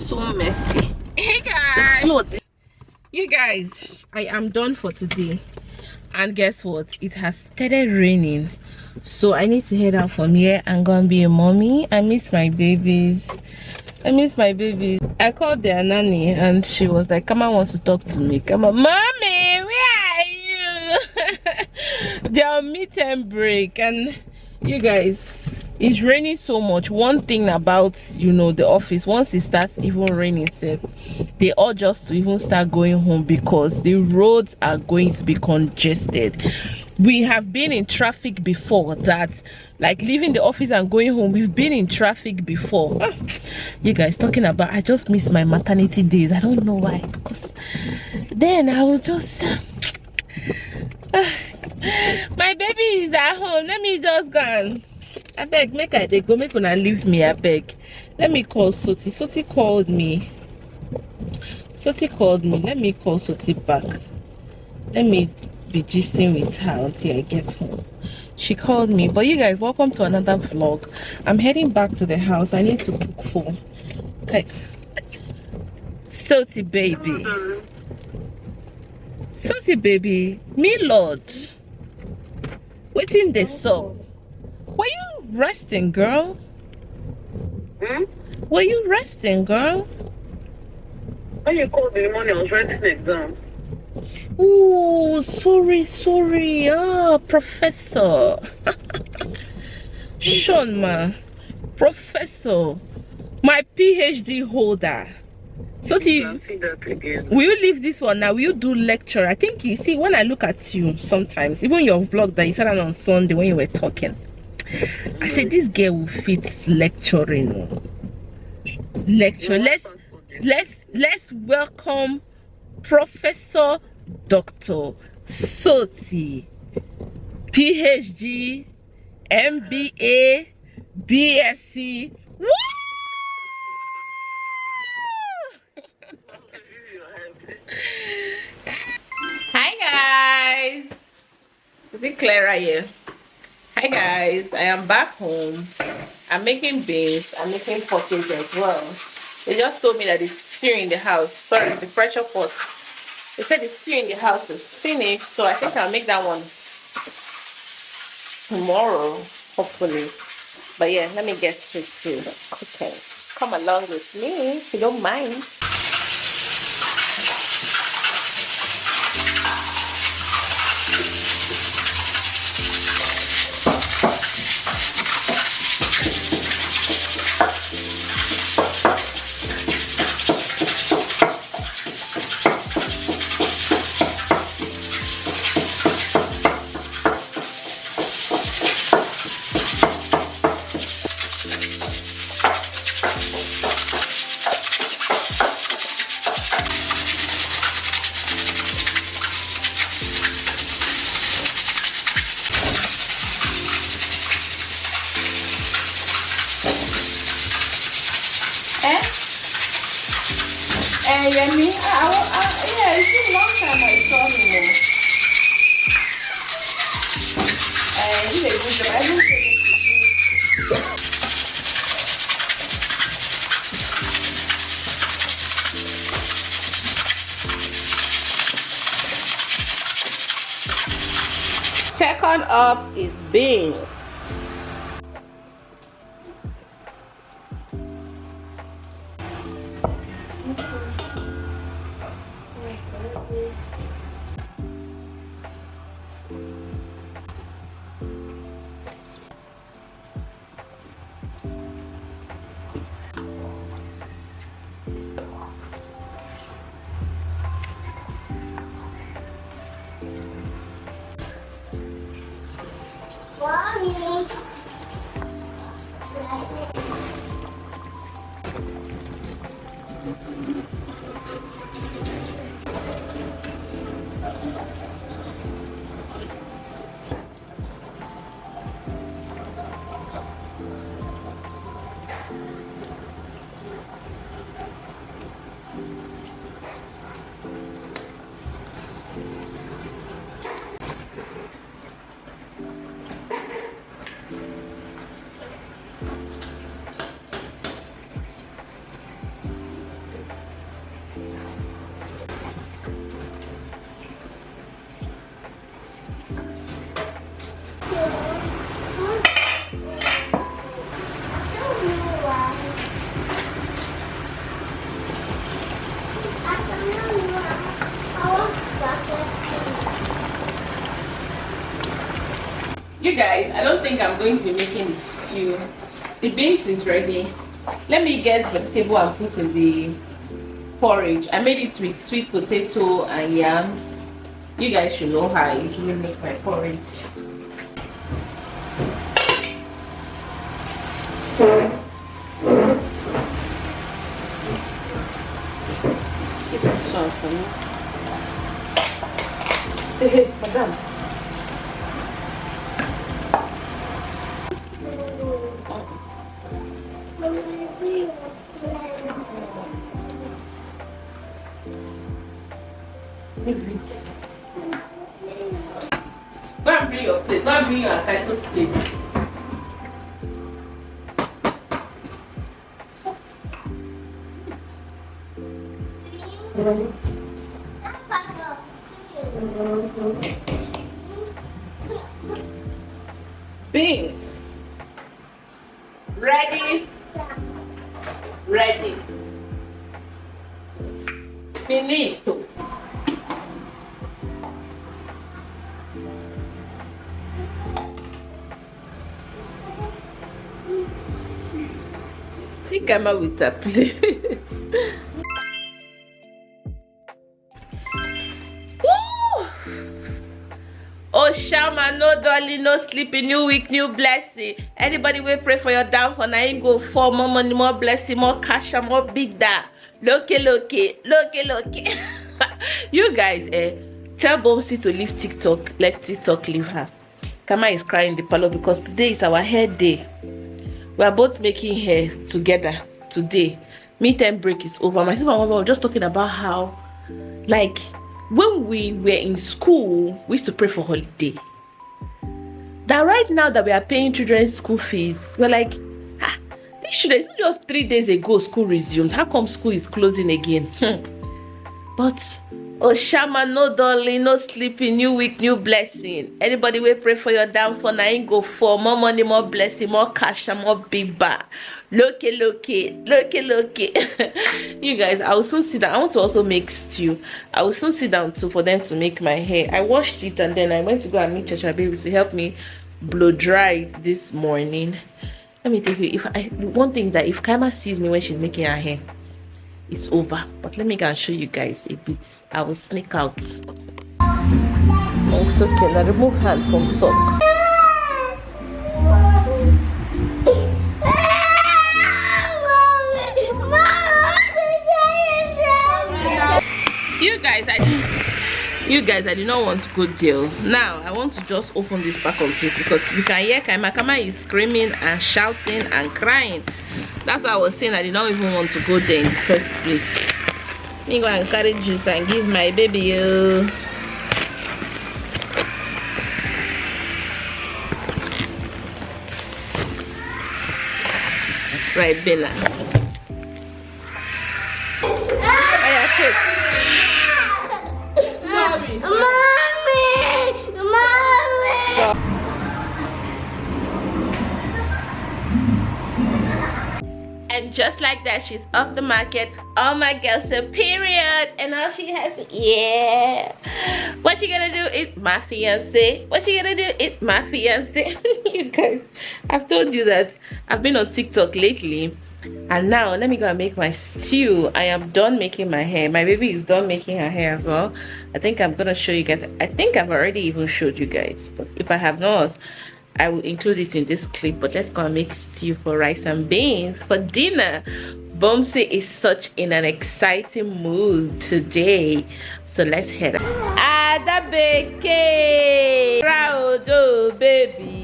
so messy. Hey guys, The floor. You guys, I am done for today. And guess what? It has started raining. So I need to head out from here and go and be a mommy. I miss my babies. I called their nanny and she was like, Kama wants to talk to me. Kama, mommy, where are you? They're on meet-and break. And you guys, it's raining so much. One thing about, you know, the office, once it starts even raining, they all just even start going home because the roads are going to be congested. We have been in traffic before that, like leaving the office and going home. We've been in traffic before. You guys, talking about, I just miss my maternity days. I don't know why, because then I will just my baby is at home. Let me just go and I beg, make I they go, make una leave me. I beg. Let me call Soti. Soti called me. Let me call Soti back. Let me be gisting with her until I get home. She called me. But you guys, welcome to another vlog. I'm heading back to the house. I need to cook for Soti baby, me lord, waiting the soul. Were you resting, girl? Were you resting, girl? When you called me in the morning, I was writing the exam. Oh, sorry. Ah, professor. Sean, ma. Professor. My PhD holder. So see that again. Will you leave this one now? Will you do lecture? I think you see when I look at you sometimes, even your vlog that you said on Sunday when you were talking, I said this girl will fit lecturing. Let's welcome Professor Dr. Soti, PhD, MBA, BSc. Woo! Hi guys, is it clearer here? Hi guys, I am back home. I'm making beans. I'm making potatoes as well. They just told me that it's still in the house. Sorry, the pressure pot. They said it's still in the house. It's finished, so I think I'll make that one tomorrow, hopefully. But yeah, let me get straight to cooking. Come along with me if you don't mind. Yummy. Yeah, it's been a long time I saw him. He did a good job. I didn't say this. Second up is beans. You guys, I don't think I'm going to be making the stew. The beans is ready. Let me get vegetable and put in the porridge. I made it with sweet potato and yams. You guys should know how I usually make my porridge. Keep it short for me. Hey, madam. Go and bring your plate. Go and bring your Titus plate. Beans. Ready. Ready. Finito. See camera with a plate. Oh Shama, no dolly, no sleeping, new week, new blessing. Anybody will pray for your downfall. Now you go for more money, more blessing, more cash, more big da. Look. You guys, tell Bomsi to leave TikTok. Let TikTok leave her. Kama is crying in the parlor because today is our hair day. We are both making hair together today. Midterm break is over. My sister and my mom were just talking about how, like, when we were in school, we used to pray for holiday. That right now that we are paying children's school fees, we're like, these children, just 3 days ago school resumed. How come school is closing again? But oh Shama, no darling, no sleeping, new week, new blessing. Anybody will pray for your downfall. Now ain't go for more money, more blessing, more cash, and more big bar. Look. You guys, I will soon sit down. I want to also make stew. I will soon sit down too for them to make my hair. I washed it and then I went to go and meet Chacha baby to help me blow dry it this morning. Let me tell you, one thing is that if Kaima sees me when she's making her hair, it's over. But let me go and show you guys a bit. I will sneak out. It's okay. Now remove hand from sock. You guys, I did not want to go deal. Now I want to just open this pack of juice because you can hear Kama is screaming and shouting and crying. That's why I was saying I did not even want to go there in the first place. Let me go and carry juice and give my baby. Right, Bella. Sorry. Mommy! And just like that, she's off the market. Oh my girl, so period. And all she has, yeah. What she gonna do is my fiance. What she gonna do is my fiance. You guys, I've told you that I've been on TikTok lately. And now let me go and make my stew. I am done making my hair. My baby is done making her hair as well. I think I'm gonna show you guys. I think I've already even showed you guys, but if I have not, I will include it in this clip. But let's go and make stew for rice and beans for dinner. Bomsi is such in an exciting mood today, so let's head out. Ada beke, proud baby.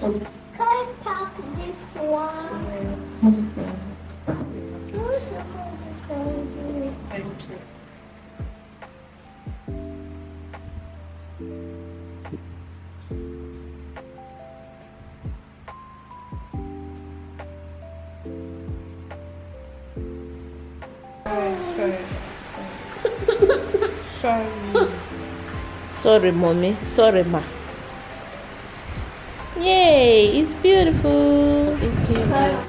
Can I pack this one? Thank you. Sorry, mommy. Sorry, ma. Yay, it's beautiful. It's beautiful.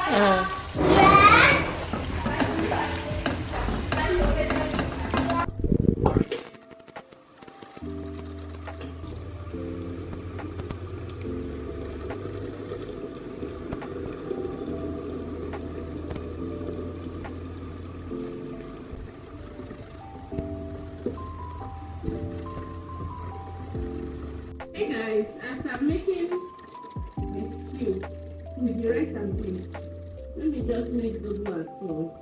Yes. Hey guys, as I'm making the stew with the rice and beans, let me just make the blood first.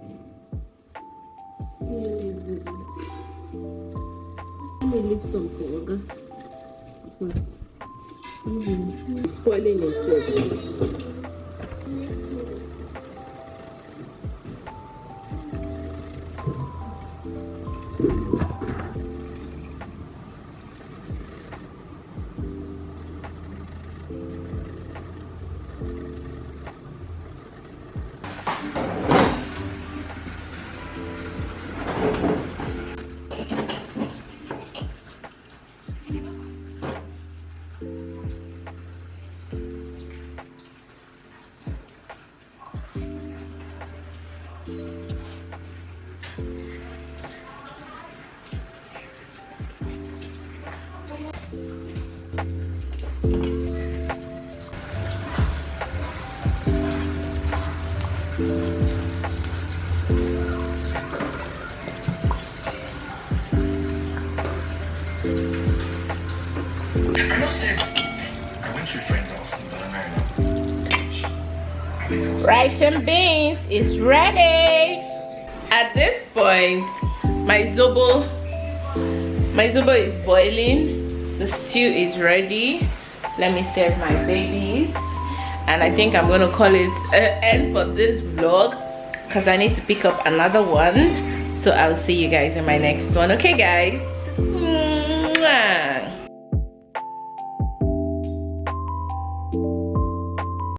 Let me leave some for Oga because he's spoiling himself. I must say, I went to friends' house, but I'm not. Rice and beans is ready. At this point, my zobo is boiling. The stew is ready. Let me serve my babies, and I think I'm gonna call it end for this vlog because I need to pick up another one. So I'll see you guys in my next one. Okay guys.